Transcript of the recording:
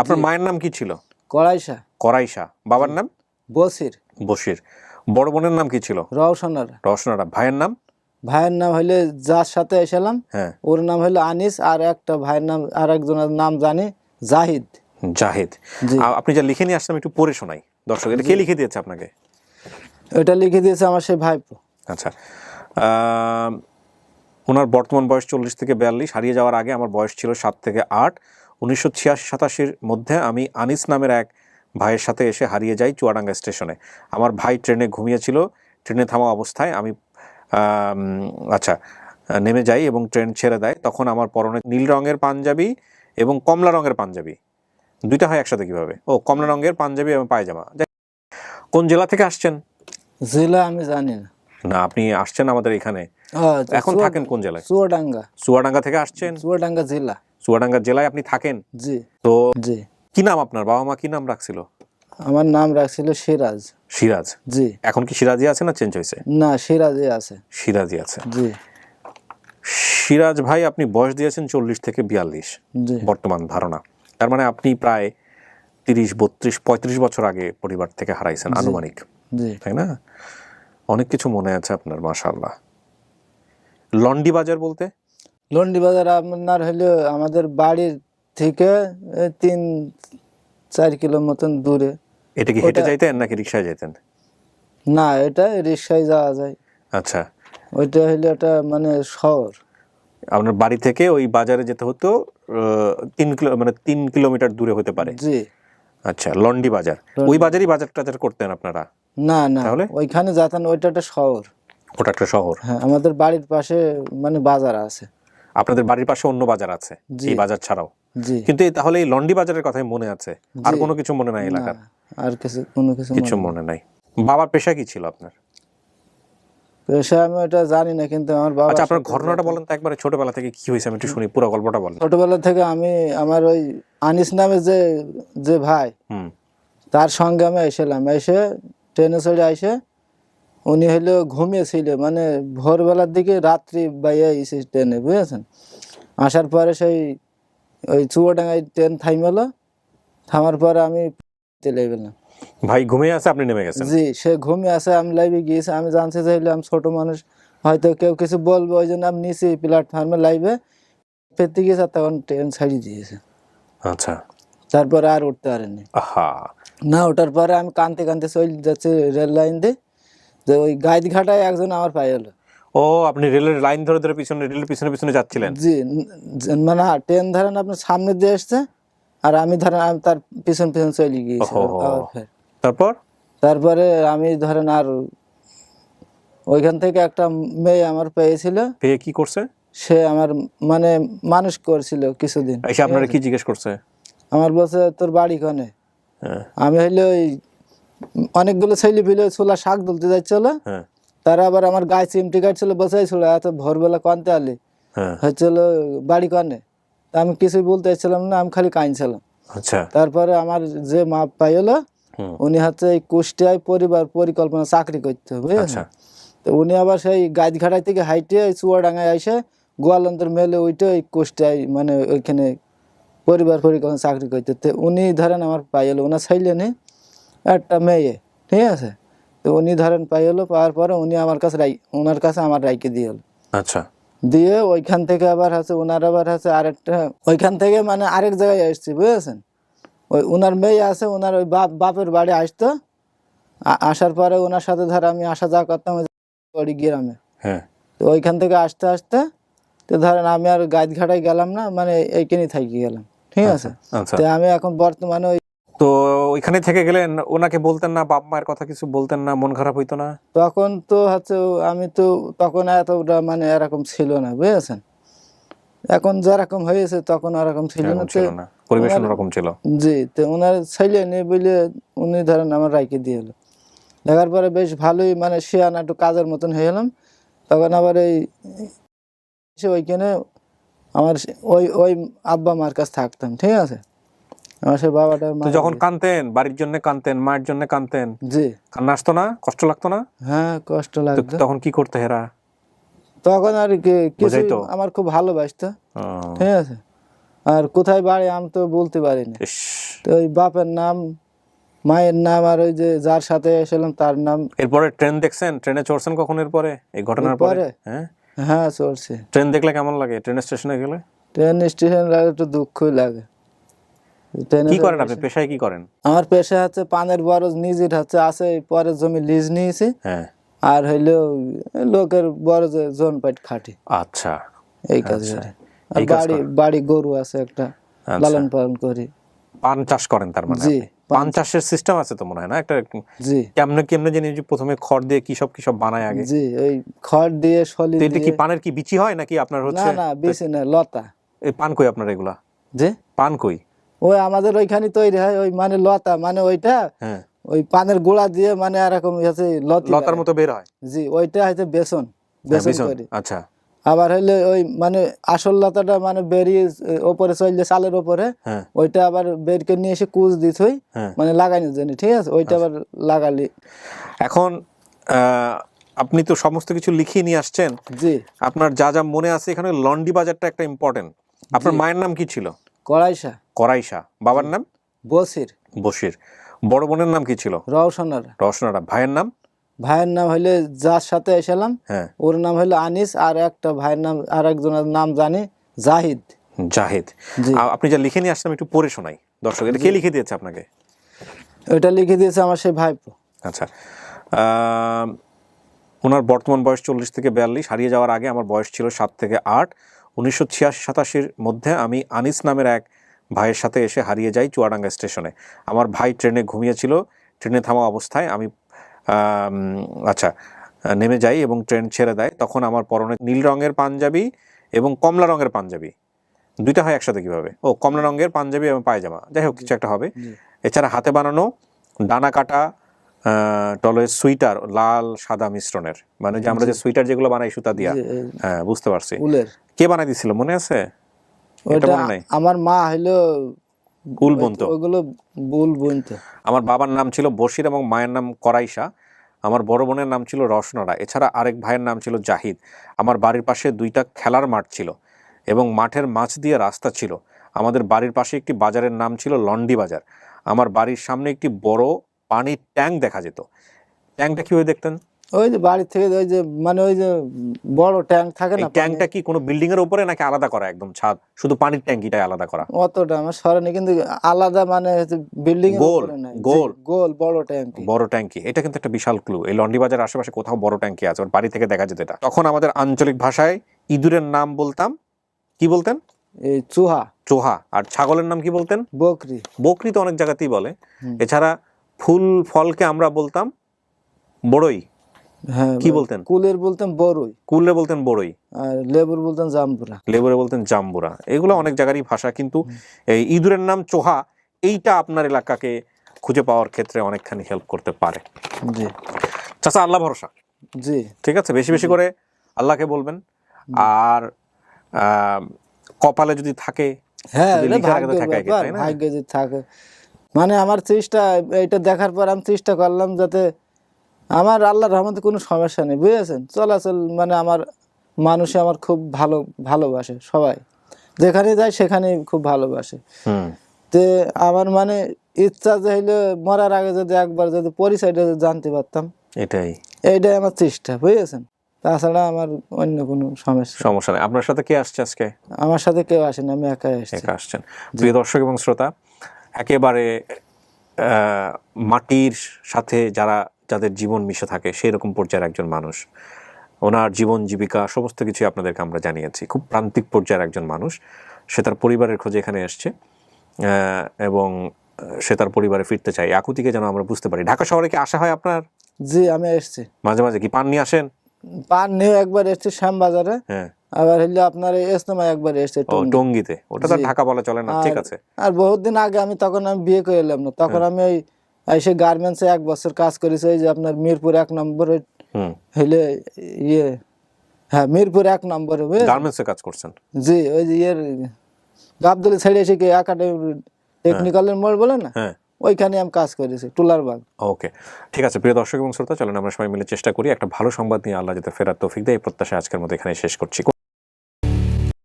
আপনার মায়ের নাম কি ছিল? কড়াইশা। করাইশা। বাবার নাম? বসির। বশির। বড় বোনের নাম কি ছিল? রওশনারা। রওশনারা। ভাইয়ের নাম? ভাইয়ের নাম হইলে যার সাথে এসেলাম হ্যাঁ, ওর নাম হলো আনিস, আর একটা ভাইয়ের নাম, আর একজনের নাম জানি জাহিদ। জাহিদ। জি। আপনি যা লিখে নিয়ে আসলাম একটু পড়ে শোনাই দর্শক। এটা কে লিখে দিয়েছে আপনাকে? এটা লিখে দিয়েছে আমার সেই ভাইপো। আচ্ছা, ওনার বর্তমান বয়স 40 থেকে 42। হারিয়ে যাওয়ার আগে আমার বয়স ছিল 7 থেকে 8। 1986-87 মধ্যে আমি আনিস নামের এক ভাইয়ের সাথে এসে হারিয়ে যাই চুয়াডাঙ্গা স্টেশনে। আমার ভাই ট্রেনে ঘুমিয়েছিল। ট্রেনে থামা অবস্থায় আমি নেমে যাই এবং ট্রেন ছেড়ে দেয়। তখন আমার পরনে নীল রঙের পাঞ্জাবি এবং কমলা রঙের পাঞ্জাবি। দুইটা হয় একসাথে কিভাবে? ও, কমলা রঙের পাঞ্জাবি এবং পায়জামা। কোন জেলা থেকে আসছেন? জেলা আমি জানি না। না, আপনি আসছেন আমাদের এখানে। এখন থাকেন কোন জেলায়? চুয়াডাঙ্গা। চুয়াডাঙ্গা থেকে আসছেন? চুয়াডাঙ্গা জেলা। চুয়াডাঙ্গা জেলায় আপনি থাকেন? জি। তো জি। কি নাম আপনার? বাবা মা কি নাম রাখছিল? আমার নাম রাখছিল সিরাজ। সিরাজ। জি। এখন কি সিরাজি আছে না চেঞ্জ হয়েছে? না, সিরাজে আছে। সিরাজি আছে। জি। সিরাজ ভাই, আপনি বয়স দিয়েছেন 40 থেকে 42 বর্তমান ধারণা। তার মানে আপনি প্রায় 30, 32, 35 বছর আগে পরিবার থেকে হারাইছেন আনুমানিক, তাই না? অনেক কিছু মনে আছে আপনার, মাশাআল্লাহ। লন্ডি বাজার বলতে? লন্ডি বাজার আপনার হলো আমাদের বাড়ির থেকে 3-4 কিলো মতন দূরে। এটা কি হেঁটে যাইতেন নাকি রিক্সায় যেতেন? না, এটা রিক্সায় যাওয়া যায়। আচ্ছা। ওইটা হলো একটা মানে শহর। আপনার বাড়ি থেকে ওই বাজারে যেতে হতো 3 কিলোমিটার দূরে হতে পারে। জি। আচ্ছা, লন্ডি বাজার। ওই বাজারই বাজার টাজার করতেন আপনারা? না না, তাহলে ওইখানে যেতেন, ওইটা একটা শহর। ওটা একটা শহর? হ্যাঁ, আমাদের বাড়ির পাশে মানে বাজার আছে। আপনাদের বাড়ির পাশে অন্য বাজার আছে এই বাজার ছাড়াও? জি। কিন্তু তাহলে এই লন্ডি বাজারের কথাই মনে আছে, আর কোনো কিছু মনে নাই এলাকার? আর কোনো কিছু মনে নাই। বাবার পেশা কি ছিল আপনার? পেশা আমি ওটা জানি না, কিন্তু আমার বাবা। আচ্ছা, আপনার ঘটনাটা বলেন তো একবারে, ছোটবেলা থেকে কি হয়েছে আমি একটু শুনি, পুরো গল্পটা বলেন। ছোটবেলা থেকে আমি আমার ওই আনিস নামে যে ভাই, তার সঙ্গে আমি এসেলাম। এসে ট্রেনে চড়ে আসে উনি হলো ঘুমিয়েছিল, মানে ভোরবেলার দিকে, রাত্রি বাইরে এসে ট্রেনে, বুঝেছেন। আসার পরে সেই ওই চুয়াডাঙ্গায় ট্রেন থাইমেলো। থামার পরে আমি চলে গেলাম। ভাই ঘুমিয়ে আছে, আপনি নেমে গেছেন? জি, সে ঘুমিয়ে আছে, আমি লাইভে গিয়েছি। আমি জানতে চাইলে আমি ছোট মানুষ, হয়তো কেউ কিছু বলবো, ওই জন্য আমি নিচে প্ল্যাটফর্মে লাইভে পেতে গিয়েছে, তখন ট্রেন ছাড়িয়ে দিয়েছে। আচ্ছা। তারপরে আর উঠতে পারেনি। না, ওঠার পরে আমি কানতে কানতে চলে যাচ্ছি রেল লাইন দিয়ে, যে ওই গাইড ঘাটায় একজন আমার পায়ে হলো। ও, আপনি রেলের লাইন ধরে ধরে পিছনে, রেলের পিছনে পিছনে যাচ্ছিলেন? জি, মানে ট্রেন ধরেন আপনার সামনে দিয়ে এসছে, আর আমি ধরেন আমি তার পিছন পিছন চলে গিয়েছি। তারপরে আমি ধরেন আর ওইখান থেকে একটা মেয়ে আমার পেয়েছিল। পেয়ে কি করছে? সে আমার মানে মানুষ করছিল কিছুদিন। এসে আপনারা কি জিজ্ঞেস করছে? আমার বলছে তোর বাড়ি কোনে? আমি হইলে ওই অনেকগুলো ছেলে পিলে ছোলা শাক তুলতে যাচ্ছিল, তারা আবার আমার গায়ে চিমটি কাটছিল, বসাইছিল এত ভোরবেলা কানতে আলি হচ্ছিল বাড়ি কানে। তা আমি কিছুই বলতে চাইছিলাম না, আমি খালি কাঁদছিলাম। তারপরে আমার যে মা পাইলো, উনি হচ্ছে এই কুষ্টিয়ায় পরিবার পরিকল্পনা চাকরি করতে হবে, তো উনি আবার সেই গাইডঘাটাই থেকে হাইটে চুয়াডাঙ্গায় এসে গোয়ালন্তর মেলে ওইটা ওই কুষ্টিয়ায় মানে ওইখানে পরিবার পরিকল্পনা চাকরি করতে। তো উনি ধরেন আমার পাইলো, ওনার ছেলে নেই, একটা মেয়ে, ঠিক আছে। তো উনি ধরেন পাইলো, পাওয়ার পরে উনি আমার কাছে ওনার কাছে আমার রাইকে দিয়ে হলো। আচ্ছা। দিয়ে ওইখান থেকে আবার হচ্ছে ওনার আবার হচ্ছে আরেকটা, ওইখান থেকে মানে আরেক জায়গায় আসছি, বুঝেছেন। ওই ওনার মেয়ে আছে, ওনার ওই বাপের বাড়ি আসতো। আসার পরে ওনার সাথে ধর আমি আসা যাওয়া করতাম ওই গ্রামে। তো ওইখান থেকে আসতে আসতে তো ধরেন আমি আর গাইড ঘাটায় গেলাম না, মানে এইখানেই থাকি গেলাম, ঠিক আছে। তো আমি এখন বর্তমানে ওই, তো ওইখানে থেকে গেলেন, ওনাকে বলতেন না, বাপ মায়ের কথা কিছু বলতেন না? মন খারাপ হইতো না? তখন তো হচ্ছে আমি তো তখন এতটা মানে এরকম ছিল না, বুঝেছেন। এখন যেরকম হয়েছে তখন ওরকম ছিল না, পরিবেশ অন্যরকম ছিল। জি। তো ওনার ছেলে নেই বলে উনি ধরেন আমার রাইকে দিয়ে হলো। দেখার পরে বেশ ভালোই মানে শিয়ানা একটু কাজের মতন হয়ে গেলাম। তখন আবার এই ওইখানে আমার ওই আব্বা মার কাছে থাকতাম, ঠিক আছে। আমার সে বাবাটা যখন কানতেন, বাড়ির জন্য কানতেন, মায়ের জন্য কানতেন, জি, কান্না আসতো না? কষ্ট লাগতো না? হ্যাঁ, কষ্ট লাগতো। তখন কি করতে হেরা? তখন আর কিছু আমার খুব ভালোবাসতো, ঠিক আছে। আর কোথায় বাড়ি আমি তো বলতে পারিনি। তো ওই বাপের নাম, মায়ের নাম, আর ওই যে যার সাথে এসেছিলাম তার নাম। এরপরে ট্রেন দেখছেন? ট্রেনে চড়ছেন কখন এরপরে, এই ঘটনার পরে? হ্যাঁ হ্যাঁ চলছে। ট্রেন দেখলে কেমন লাগে? ট্রেন স্টেশনে গেলে ট্রেন স্টেশন লাগে একটু দুঃখই লাগে। কি করেন আপনি, পেশায় কি করেন? আমার পেশা হচ্ছে পানের বরজ, নিজের হচ্ছে আছে পরে জমি লিজ নিয়েছি, হ্যাঁ, আর হইলো লোকের বরজে জন পাইট খাটি। আচ্ছা, এই কাজ করি। আর বাড়ি গরু আছে একটা, লালন পালন করি। পান চাষ করেন তার মানে? জি। পান চাষের সিস্টেম আছে তো মনে হয় না একটা? জি। কেমনে কেমনে জানি যে প্রথমে খড় দিয়ে কি সব বানায় আগে? জি, ওই খড় দিয়ে সলি তো এটা দিয়ে। কি পানের কি বিচি হয় নাকি আপনার না হচ্ছে? না বিচি না, লতা। এই পান কই আপনার এগুলা? জি, পান কই? ওই আমাদের ওইখানে তৈরি হয়, ওই মানে লতা, মানে ওইটা হ্যাঁ, ওই পানের গোড়া দিয়ে মানে এরকম হচ্ছে লতার মতো বের হয়। জি, ওইটা হচ্ছে বেসন করি। আচ্ছা। আবার হইলে ওই মানে আসল লতাটা মানে বেরিয়ে ওপরে চলে চালের ওপরে, হ্যাঁ, ওইটা আবার বের করে নিয়ে এসে কুচ দিত হ্যাঁ। মানে লাগানোর জন্য, ঠিক আছে? ওইটা আবার লাগালি। এখন আপনি তো সমস্ত কিছু লিখিয়ে নিয়ে আসছেন। জি। আপনার যা যা মনে আছে, এখানে লন্ডি বাজারটা একটা ইম্পর্টেন্ট। আপনার মায়ের নাম কি ছিল? কড়াইশা। করাইশা। বাবার নাম? বসির। বশির। বড় বোনের নাম কি ছিল? রওশনারা। রওশনারা। ভাইয়ের নাম? ভাইয়ের নাম হইলে যার সাথে এসেলাম হ্যাঁ, ওর নাম হইলো আনিস, আর একটা ভাইয়ের নাম, আর একজনের নাম জানি, জাহিদ। জাহিদ। আপনি যা লিখে নিয়ে আসলাম একটু পড়ে শোনাই দর্শক। এটা কে লিখে দিয়েছে আপনাকে? ওইটা লিখে দিয়েছে আমার সেই ভাইপো। আচ্ছা। ওনার বর্তমান বয়স 40 থেকে 42। হারিয়ে যাওয়ার আগে আমার বয়স ছিল 7 থেকে 8। 1986-87-র মধ্যে আমি আনিস নামের এক ভাইয়ের সাথে এসে হারিয়ে যাই চুয়াডাঙ্গা স্টেশনে। আমার ভাই ট্রেনে ঘুমিয়েছিল। ট্রেনে থামা অবস্থায় আমি নেমে যাই এবং ট্রেন ছেড়ে দেয়। তখন আমার পরনে নীল রঙের পাঞ্জাবি এবং কমলা রঙের পাঞ্জাবি। দুইটা হয় একসাথে কিভাবে? ও, কমলা রঙের পাঞ্জাবি এবং পায়জামা, যাই হোক কিছু একটা হবে। এছাড়া হাতে বানানো ডানা কাটা টলের সুইটার, লাল সাদা মিশ্রণের, মানে যে আমরা যে সুইটার যেগুলো বানাই সুতা দিয়া। হ্যাঁ, বুঝতে পারছি। কে বানাই দিছিল মনে আছে? আমার মা হইলো উল বুনতো। ওগুলো বুল বুনতো। আমার বাবার নাম ছিল বশির এবং মায়ের নাম করাইশা। আমার বড় বোনের নাম ছিল রওশনারা। এছাড়া আরেক ভাইয়ের নাম ছিল জাহিদ। আমার বাড়ির পাশে 2টা খেলার মাঠ ছিল এবং মাঠের মাছ দিয়ে রাস্তা ছিল। আমাদের বাড়ির পাশে একটি বাজারের নাম ছিল লন্ডি বাজার। আমার বাড়ির সামনে একটি বড় পানির ট্যাঙ্ক দেখা যেত। ট্যাঙ্কটা কিভাবে দেখতেন? ওই যে বাড়ি থেকে ওই যে মানে ওই যে বড় ট্যাঙ্ক থাকে না। ট্যাঙ্কটা কি কোনো বিল্ডিং এর উপরে নাকি আলাদা করা একদম ছাদ? শুধু পানির ট্যাঙ্কিটাই আলাদা করা? অতটা আমার স্মরণে, কিন্তু আলাদা মানে বিল্ডিং এর উপরে নাই। গোল বড় ট্যাঙ্কি। বড় ট্যাঙ্কি, এটা কিন্তু একটা বিশাল ক্লু। এই লন্ডি বাজার আশেপাশে কোথাও বড় ট্যাঙ্কি আছে, ওর বাড়ি থেকে দেখা যেত এটা। তখন আমাদের আঞ্চলিক ভাষায় ইঁদুরের নাম বলতাম, কি বলতেন? এই চুহা। চোহা। আর ছাগলের নাম কি বলতেন? বকরি। বকরি তো অনেক জায়গাতেই বলে। এছাড়া ফুল ফলকে আমরা বলতাম বড়ই। হ্যাঁ, কি বলতেন? কুলের বলতাম বড়ই। কুলে বলতেন বড়ই। আর লেবুর বলতেন জাম্বুরা। লেবুরে বলতেন জাম্বুরা। এগুলো অনেক জায়গারই ভাষা। কিন্তু এই ইঁদুরের নাম চোহা, এইটা আপনার এলাকাকে খুঁজে পাওয়ার ক্ষেত্রে অনেকখানি হেল্প করতে পারে। জি চাচা, আল্লাহ ভরসা। জি, ঠিক আছে, বেশি বেশি করে আল্লাহকে বলবেন। আর কপালে যদি থাকে, হ্যাঁ, ভাগ্য যদি থাকে, মানে আমার চেষ্টা, এটা দেখার পর আমি চেষ্টা করলাম যাতে আমার আল্লাহর রহমতে কোনো সমস্যা নেই, বুঝেছেন? চলাচল মানে আমার মানুষে আমার খুব ভালোবাসে, সবাই যেখানে যায় সেখানে খুব ভালোবাসে। তে আমার মানে ইচ্ছা যে হইলে মরার আগে যদি একবার যদি পরিচয়টা জানতে পারতাম, এইটাই আমার চেষ্টা, বুঝেছেন? তাছাড়া আমার অন্য কোনো সমস্যা নেই। আপনার সাথে কে আসছে আজকে? আমার সাথে কেউ আসেনি, আমি একাই আসছেন। প্রিয় দর্শক এবং শ্রোতা, একেবারে মাটির সাথে যাদের জীবন মিশে থাকে সেই রকম পর্যায়ের একজন মানুষ। ওনার জীবন জীবিকা সমস্ত কিছু আপনাদেরকে আমরা জানিয়েছি। খুব প্রান্তিক পর্যায়ের একজন মানুষ। সে তার পরিবারের খোঁজে এখানে এসছে এবং সে তার পরিবারে ফিরতে চায়। আকুতিকে যেন আমরা বুঝতে পারি। ঢাকা শহরে কি আসা হয় আপনার? জি, আমি এসছি মাঝে মাঝে। কি পান নিয়ে আসেন? পান নিয়ে একবার এসছি শ্যামবাজারে। হ্যাঁ, আবার হইলে আপনার ইসলামায় একবার এসছে টঙ্গীতে। ওটা তো ঢাকা বলা চলে না, ঠিক আছে। আর বহুত দিন আগে তখন আমি বিয়ে করে এলাম না, তখন আমি ওই এসে গার্মেন্টসে 1 বছর কাজ করেছি, ওই যে আপনার মিরপুর 1 নম্বরে হইলে হ্যাঁ, মিরপুর 1 নম্বরে গার্মেন্টসে কাজ করছেন? জি, ওই যে গাবদলি ছেড়ে এসে একাডেমি টেকনিক্যালের মোড় বলে না, ওইখানে আমি কাজ করেছি, টুলারবাগ। ওকে, ঠিক আছে। প্রিয় দর্শক এবং শ্রোতা, চলেন আমরা সবাই মিলে চেষ্টা করি একটা ভালো সংবাদ নিয়ে আল্লাহ যাতে ফেরার তৌফিক দেয়, এই প্রত্যাশা আজকের মতো এখানে শেষ করছি।